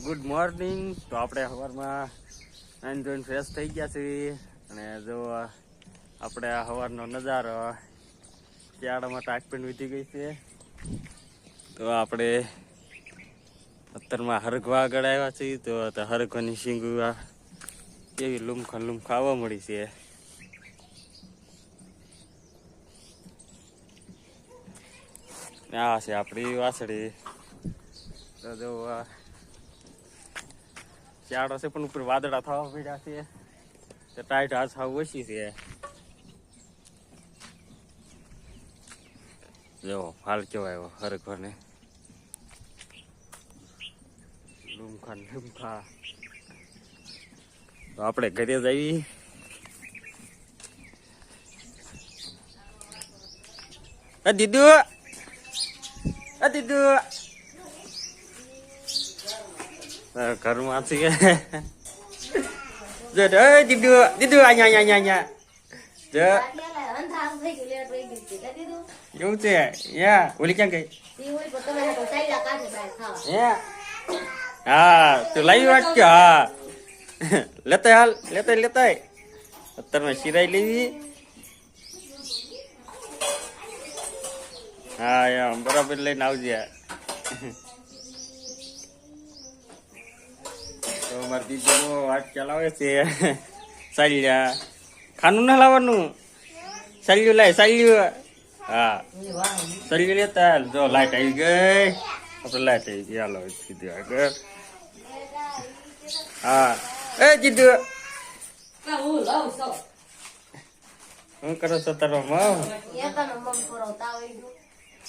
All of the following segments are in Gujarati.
Good morning. તો આપણે સવારમાં નાઈન ધોઈને ફ્રેશ થઈ ગયા છીએ અને જો આપણે આ સવારનો નજારો શિયાળામાં ટાકપીણ વીતી ગઈ છે. તો આપણે અત્યારમાં હરગવા આગળ આવ્યા છીએ. તો હરગવાની શીંગુ કેવી લૂમખા ખાવા મળી છે. આ છે આપણી વાસળી. તો જો શિયાળો છે પણ ઉપર વાદળા થવા પડ્યા છે. તો ટાઈટ હાથ ખાવ ઓછી છે. જો હાલ કેવાય હરગવાને લૂમખા. તો આપણે ઘરે જઈએ. દીદુ દીદુ ઘરમાં છે. દીદુ દીદુ અહીંયા એવું છે. યા ઓલી ક્યાં ગઈ? હા તું લાવી વાત કે હા લેતા હાલ લેતા અત્યારમાં શિરાઈ લેવી. હા યા બરાબર લઈને આવજે. તો મારી દીદીનો વાત ચલાવે છે. સાલ્યા ખાનું ના લાવવાનું. સાલ્યું લાય સાલ્યું. હા સાલ્યું લેતા. જો લાઈટ આવી ગઈ. આપણે લાઈટ આવી ગઈ. હાલો સીધું આગળ. હા એ જીદુ શું કરો છો તારો મમ?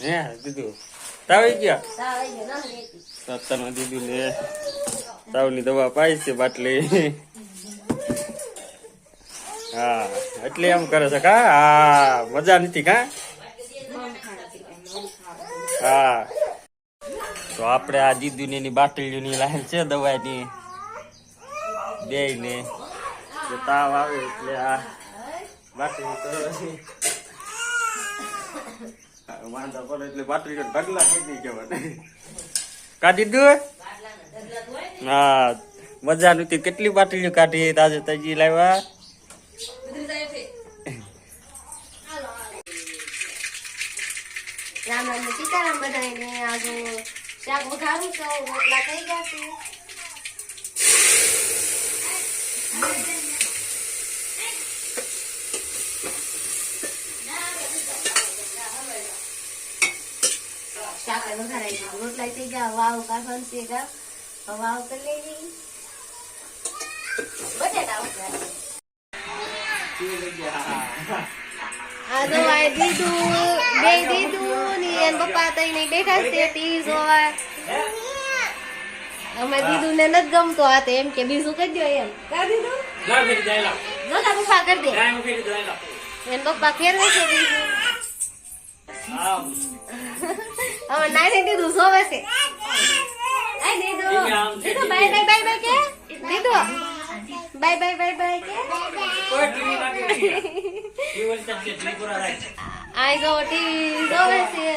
હે દીદુ તાવ આવી ગયા? અત્યારમાં દીદુ ને તાવની દવા પાઈ છે બાટલી. હા એટલે એમ કરે છે કા? હા મજા નથી કા? હા તો આપણે આ દીદુની એની બાટલીની લાઈન છે દવાની બે ને તાવ આવે એટલે આ બાટલી વાંધા પડે એટલે બાટલી ઢગલા કેટલી કહેવાય કાઢી દીધું. હા મજા નથી. કેટલી બાટલીઓ કાઢી તાજે તાજી લાવ્યા. રામ રામ સીતારામ બધાને. આજે શાક વઘારું તો રોટલા થઈ ગયા છે. શાક વઘારાઈ ગયું, રોટલા થઈ ગયા. વાવ કાઢવાનું છે કા વાવ કરી લેવી. બટેટા આ તો આ દીધું બે દીધું ને એન પપ્પા તઈને બેઠા છે ટીવી જોવા. અમે દીધું ને નથી ગમતો આ તો એમ કે બીજું કરી દો એમ. કા દીધું જોતા પપ્પા કરી દે. એન પપ્પા ફેરવે છે દીધું. હવે નાની દીધું જોવે છે. આ દીધું દીધું બાય બાય બાય બાય કે દીધું બાય બાય બાય બાય કે આઈ જો ટીવી જોવે છે.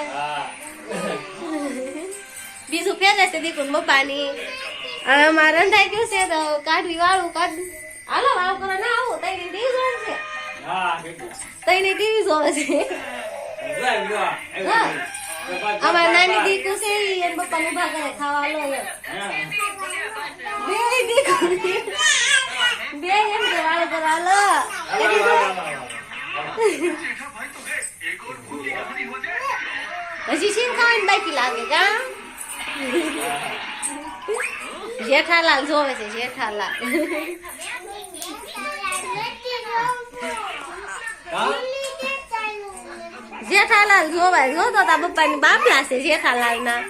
બીજું ફેરે છે દીકું પપ્પાની. અને અમારે રંધાઈ ગયું છે તો કાઢવી વાળું કાઢ. હાલો વાળું કરો ના આવું તઈને ટીવી જોવે છે. તઈને ટીવી જોવે છે. અમારે નાની દીકુ છે એમ પપ્પા ઉભા કરે ખાવા લો એમ. બે દીકુ બે એમ કે વાળું કરો હાલો. હજી શીન ખાવાની બાકી લાગે કા? જેઠાલાલ જોવે છે જેઠાલાલ. જેઠાલાલ જોવાય જોતો તા પપ્પાની બાપલા છે જેઠાલાલ ના.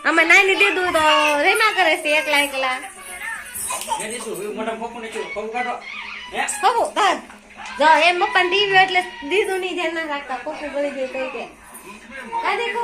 અમે નાની દીધું તો રેમા કરે છે એકલા એકલા. જો એમ પપ્પા ટીવી એટલે દીધું ની ધ્યાન ના રાખતા. પપ્પુ ગળી ગઈ કઈ કે કા દેખો